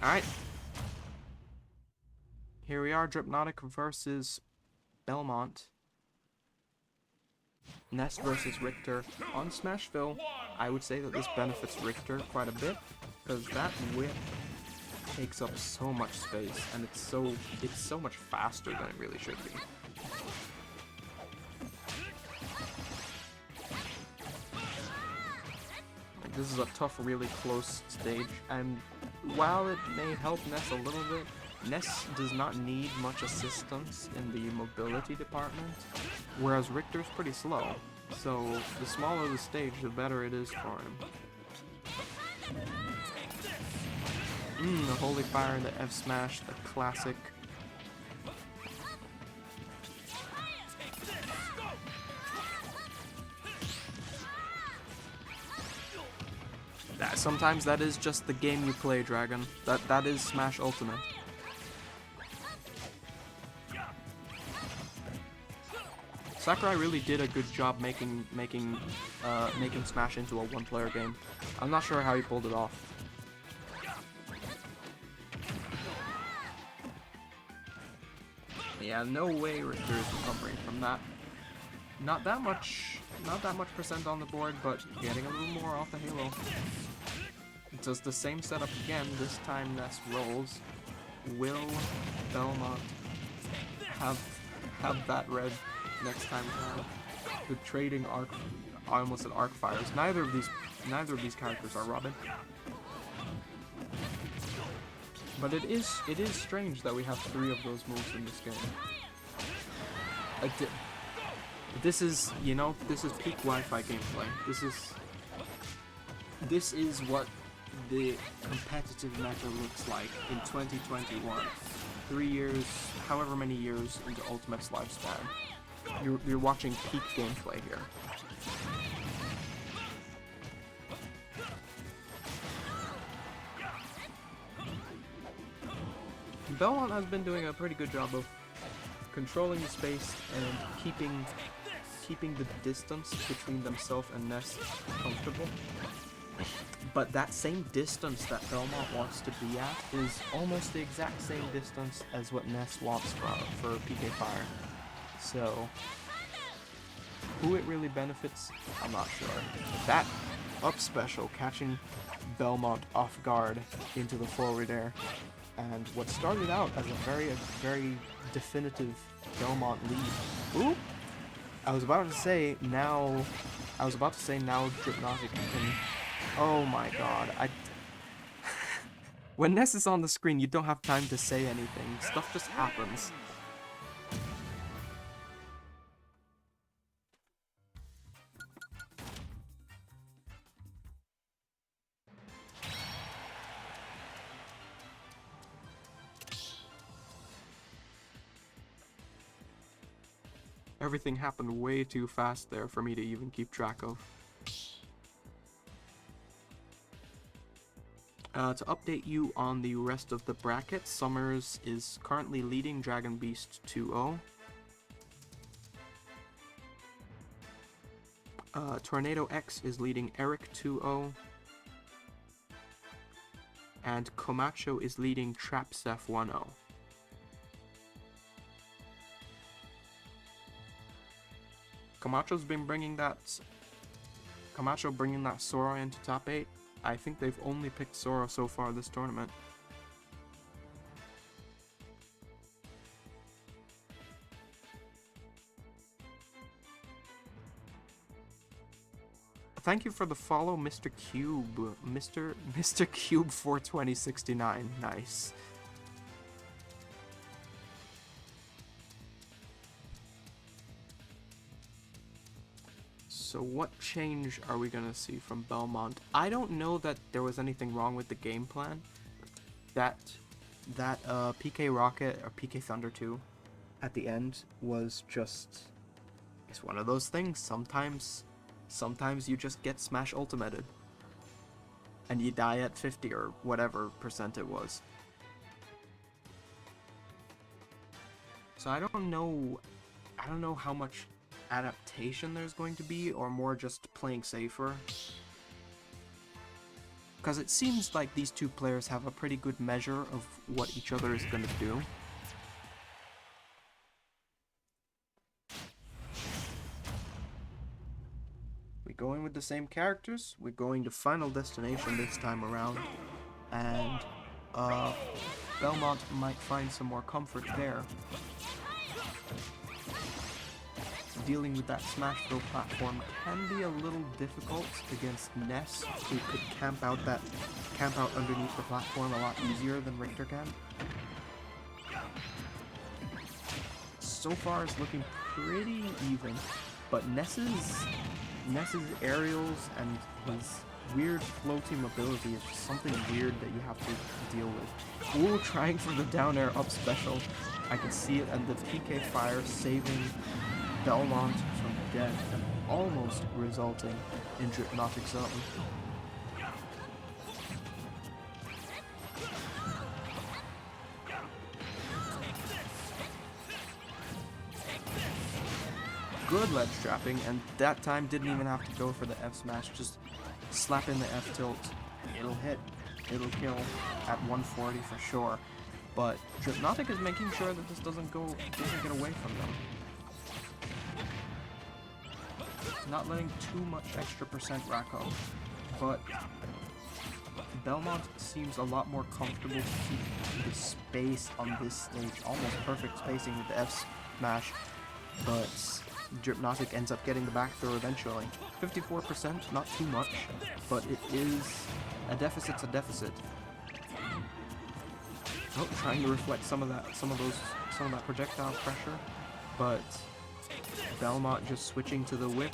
Alright. Here we are, Dripnotic versus Belmont. Ness versus Richter. On Smashville, I would say that this benefits Richter quite a bit, because that whip takes up so much space, and it's so much faster than it really should be. Like, this is a tough, really close stage, and while it may help Ness a little bit, Ness does not need much assistance in the mobility department, whereas Richter's pretty slow, so the smaller the stage, the better it is for him. The Holy Fire and the F Smash, the classic. Sometimes that is just the game you play, Dragon. That is Smash Ultimate. Sakurai really did a good job making Smash into a one-player game. I'm not sure how he pulled it off. Yeah, no way Richter is recovering from that. Not that much percent on the board, but getting a little more off the Halo. It does the same setup again. This time Ness rolls. Will Belmont have that red next time around? The trading arc, I almost said arc fires. Neither of these characters are Robin. But it is strange that we have 3 of those moves in this game. This is, you know, this is peak Wi-Fi gameplay. This is what the competitive meta looks like in 2021. 3 years, however many years into Ultimate's lifespan. You're watching peak gameplay here. Belmont has been doing a pretty good job of controlling the space and keeping the distance between themselves and Ness comfortable. But that same distance that Belmont wants to be at is almost the exact same distance as what Ness wants for PK Fire. So, who it really benefits, I'm not sure. That up special catching Belmont off guard into the forward air, and what started out as a very definitive Belmont lead. Ooh! I was about to say now Dripnotic can. Oh my god! When Ness is on the screen, you don't have time to say anything. Stuff just happens. Everything happened way too fast there for me to even keep track of. To update you on the rest of the bracket, Summers is currently leading Dragon Beast 2-0. Tornado X is leading Eric 2-0. And Komacho is leading Trapsef 1-0. Camacho bringing that Sora into top 8. I think they've only picked Sora so far this tournament. Thank you for the follow, Mr. Cube. Mr. Cube 42069. Nice. So what change are we gonna see from Belmont? I don't know that there was anything wrong with the game plan. That PK Rocket or PK Thunder 2 at the end was just, it's one of those things. Sometimes you just get Smash Ultimated and you die at 50 or whatever percent it was. So I don't know how much adaptation there's going to be, or more just playing safer. Because it seems like these two players have a pretty good measure of what each other is going to do. We're going with the same characters. We're going to Final Destination this time around. And Belmont might find some more comfort there. Dealing with that smash throw platform can be a little difficult against Ness, who could camp out underneath the platform a lot easier than Richter can. So far it's looking pretty even, but Ness's aerials and his weird floating mobility is just something weird that you have to deal with. Ooh, trying for the down air up special. I can see it, and the PK fire saving Belmont from death and almost resulting in Dripnotic zone. Good ledge trapping, and that time didn't even have to go for the F smash, just slap in the F tilt. It'll hit, it'll kill at 140 for sure. But Dripnotic is making sure that this doesn't get away from them. Not letting too much extra percent rack up, but Belmont seems a lot more comfortable to keep the space on this stage, almost perfect spacing with the F smash, but Dripnotic ends up getting the back throw eventually. 54%, not too much, but it is a deficit's a deficit. Oh, trying to reflect some of that projectile pressure, but Belmont just switching to the whip.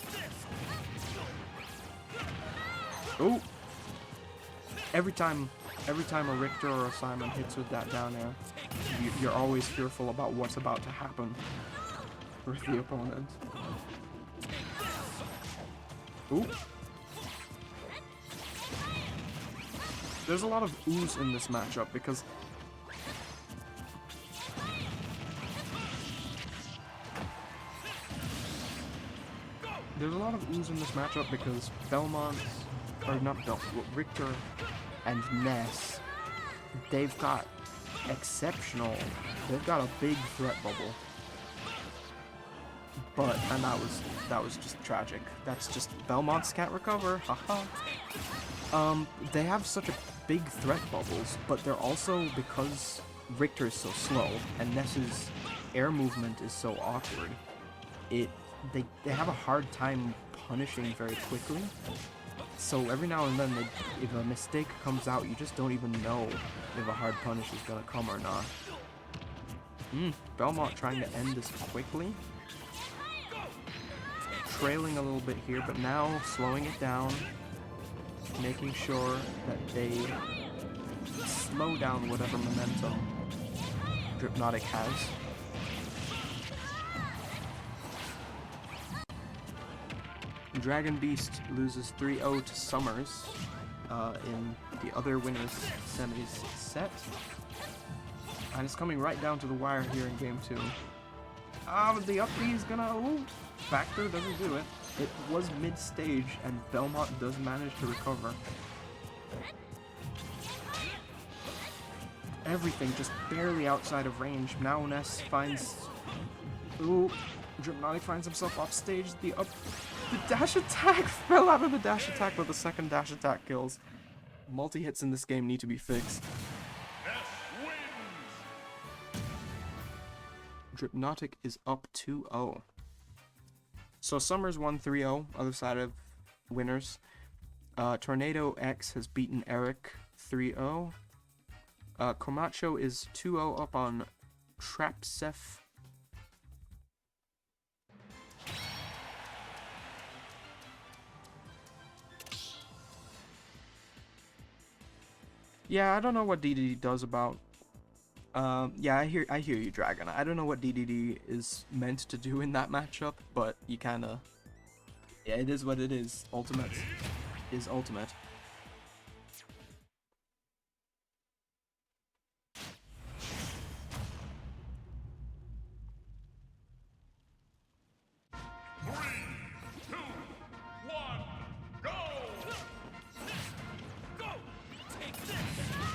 Oh! Every time a Richter or a Simon hits with that down air, you're always fearful about what's about to happen with the opponent. Ooh! There's a lot of ooze in this matchup because Belmont, or not Belmont, Richter and Ness, they've got a big threat bubble. And that was just tragic. That's just, Belmonts can't recover, haha. They have such a big threat bubbles, but they're also, because Richter is so slow and Ness's air movement is so awkward, they have a hard time punishing very quickly. So every now and then, if a mistake comes out, you just don't even know if a hard punish is gonna come or not. Belmont trying to end this quickly. Trailing a little bit here, but now slowing it down, making sure that they slow down whatever momentum Dripnotic has. Dragon Beast loses 3-0 to Summers in the other winner's semis set. And it's coming right down to the wire here in game 2. But the up B is gonna... Ooh, Factor doesn't do it. It was mid-stage, and Belmont does manage to recover. Everything just barely outside of range. Now Ness finds... Ooh, Dripnotic finds himself off stage. The dash attack fell out of the dash attack, but the second dash attack kills. Multi-hits in this game need to be fixed. Dripnotic is up 2-0. So Summers won 3-0, other side of winners. Tornado X has beaten Eric 3-0. Camacho is 2-0 up on Trapsef. Yeah, I don't know what DDD does about... yeah, I hear you, Dragon. I don't know what DDD is meant to do in that matchup, but you kinda... Yeah, it is what it is. Ultimate is ultimate.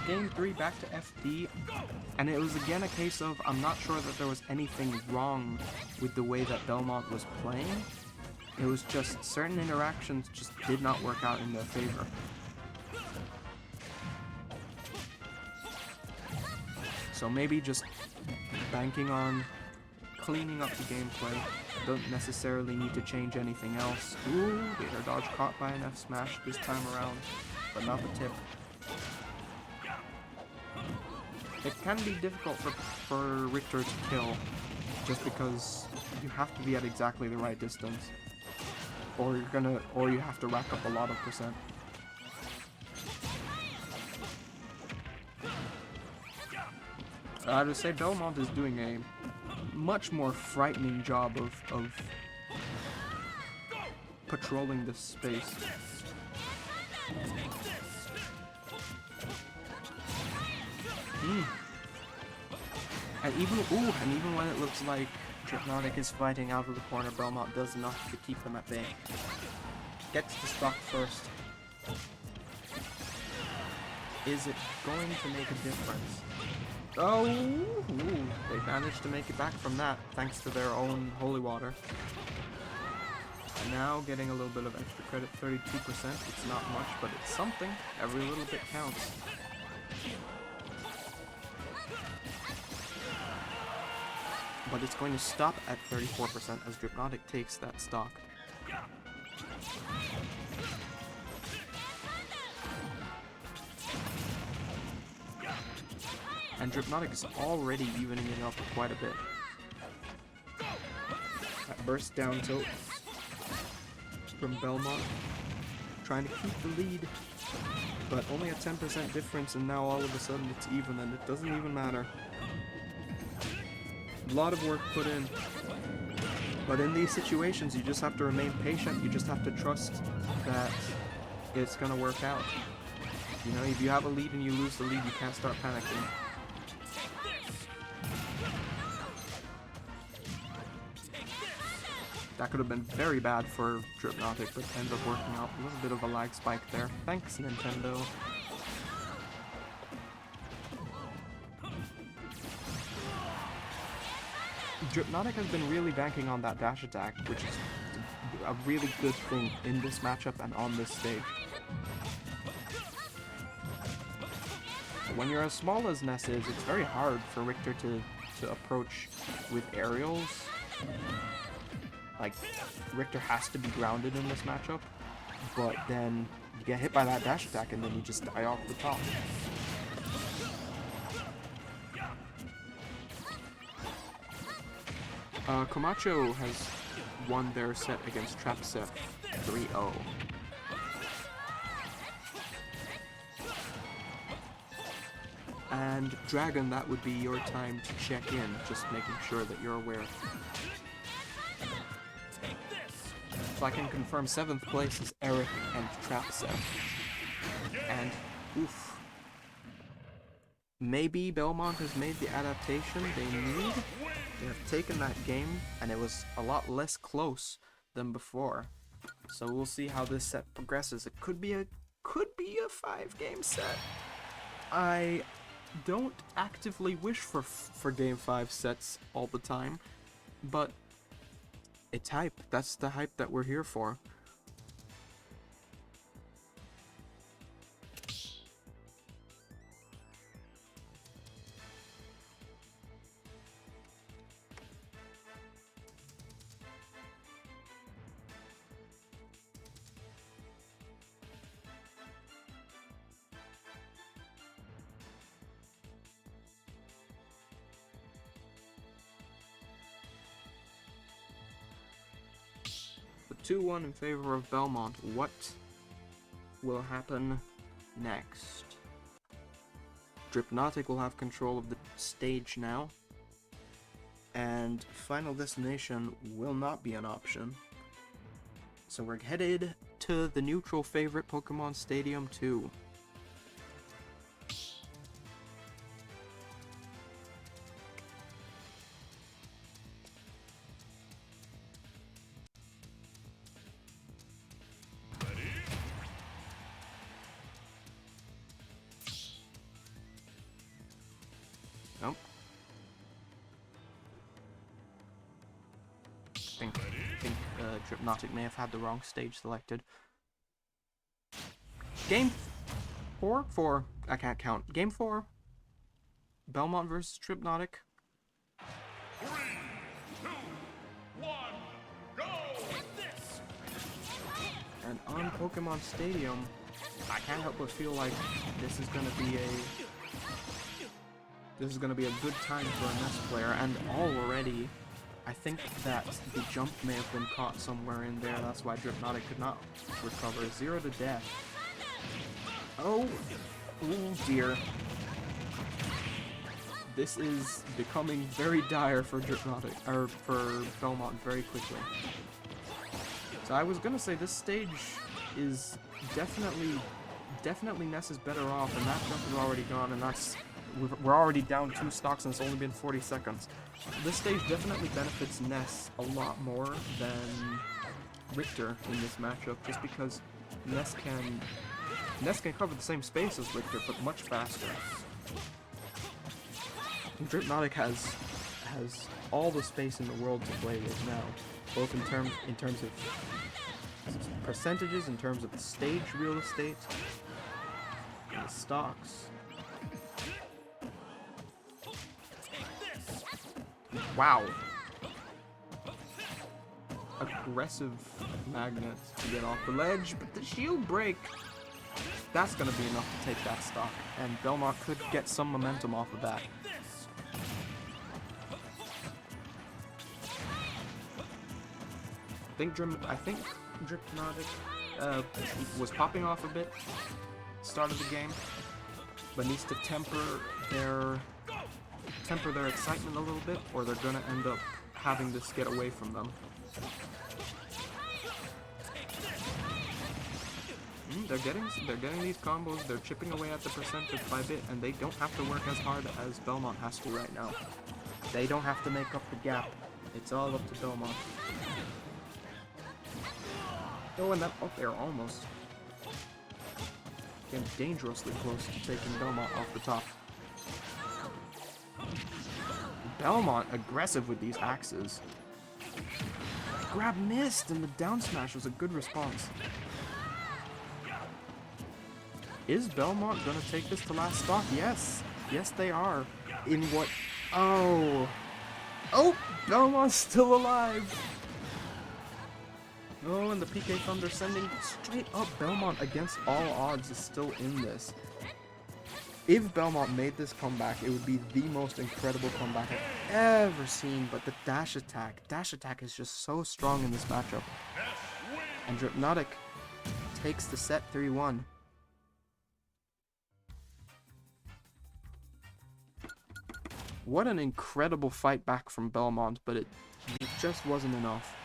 game 3 back to FD, and it was again a case of I'm not sure that there was anything wrong with the way that Belmont was playing. It was just certain interactions just did not work out in their favor. So maybe just banking on cleaning up the gameplay. Don't necessarily need to change anything else. Ooh, Gator dodge caught by an F smash this time around, but not the tip. It can be difficult for Richter to kill, just because you have to be at exactly the right distance, or you have to rack up a lot of percent. I would say Belmont is doing a much more frightening job of patrolling this space. And even when it looks like Dripnotic is fighting out of the corner, Belmont does enough to keep them at bay. Gets the stock first. Is it going to make a difference? Oh, they managed to make it back from that, thanks to their own holy water. And now getting a little bit of extra credit, 32%. It's not much, but it's something. Every little bit counts. But it's going to stop at 34% as Dripnotic takes that stock. And Dripnotic is already evening it up quite a bit. That burst down tilt from Belmont, trying to keep the lead, but only a 10% difference, and now all of a sudden it's even, and it doesn't even matter. A lot of work put in, but in these situations you just have to remain patient. You just have to trust that it's gonna work out. You know, if you have a lead and you lose the lead, you can't start panicking. That could have been very bad for Dripnotic, but ends up working out. A little bit of a lag spike there. Thanks, Nintendo. Dripnotic has been really banking on that dash attack, which is a really good thing in this matchup and on this stage. When you're as small as Ness is, it's very hard for Richter to approach with aerials. Like, Richter has to be grounded in this matchup, but then you get hit by that dash attack and then you just die off the top. Camacho has won their set against Trap Set 3-0. And Dragon, that would be your time to check in, just making sure that you're aware. So I can confirm 7th place is Eric and Trapset. And, oof. Maybe Belmont has made the adaptation they need. They have taken that game, and it was a lot less close than before. So we'll see how this set progresses. It could be a 5-game set. I don't actively wish for Game 5 sets all the time, but it's hype. That's the hype that we're here for. The 2-1 in favor of Belmont. What will happen next? Dripnotic will have control of the stage now, and Final Destination will not be an option. So we're headed to the neutral favorite Pokemon Stadium 2. think Dripnotic may have had the wrong stage selected. Game 4? I can't count. Game 4. Belmont versus Dripnotic. 3, 2, 1, go! And on Pokemon Stadium, I can't help but feel like this is gonna be a good time for a Ness player, and already I think that the jump may have been caught somewhere in there. That's why Dripnotic could not recover. 0 to death. Oh dear. This is becoming very dire for Dripnotic, or for Belmont very quickly. So I was gonna say this stage is definitely Ness is better off, and that jump is already gone, and we're already down 2 stocks, and it's only been 40 seconds. This stage definitely benefits Ness a lot more than Richter in this matchup, just because Ness can cover the same space as Richter, but much faster. Dripnotic has all the space in the world to play with now, both in terms of percentages, in terms of the stage real estate, and the stocks. Wow. Aggressive magnet to get off the ledge, but the shield break, that's going to be enough to take that stock, and Belmont could get some momentum off of that. I think Dripnotic was popping off a bit start of the game, but needs to temper their excitement a little bit, or they're gonna end up having this get away from them. They're getting these combos. They're chipping away at the percentage by bit, and they don't have to work as hard as Belmont has to right now. They don't have to make up the gap. It's all up to Belmont. Oh, and that up there almost. Getting dangerously close to taking Belmont off the top. Belmont aggressive with these axes. Grab missed, and the down smash was a good response. Is Belmont gonna take this to last stock? Yes. Yes, they are. In what? Oh, Belmont's still alive. Oh, and the PK Thunder sending straight up. Belmont, against all odds, is still in this. If Belmont made this comeback, it would be the most incredible comeback I've ever seen. But the dash attack is just so strong in this matchup. And Dripnotic takes the set 3-1. What an incredible fight back from Belmont, but it just wasn't enough.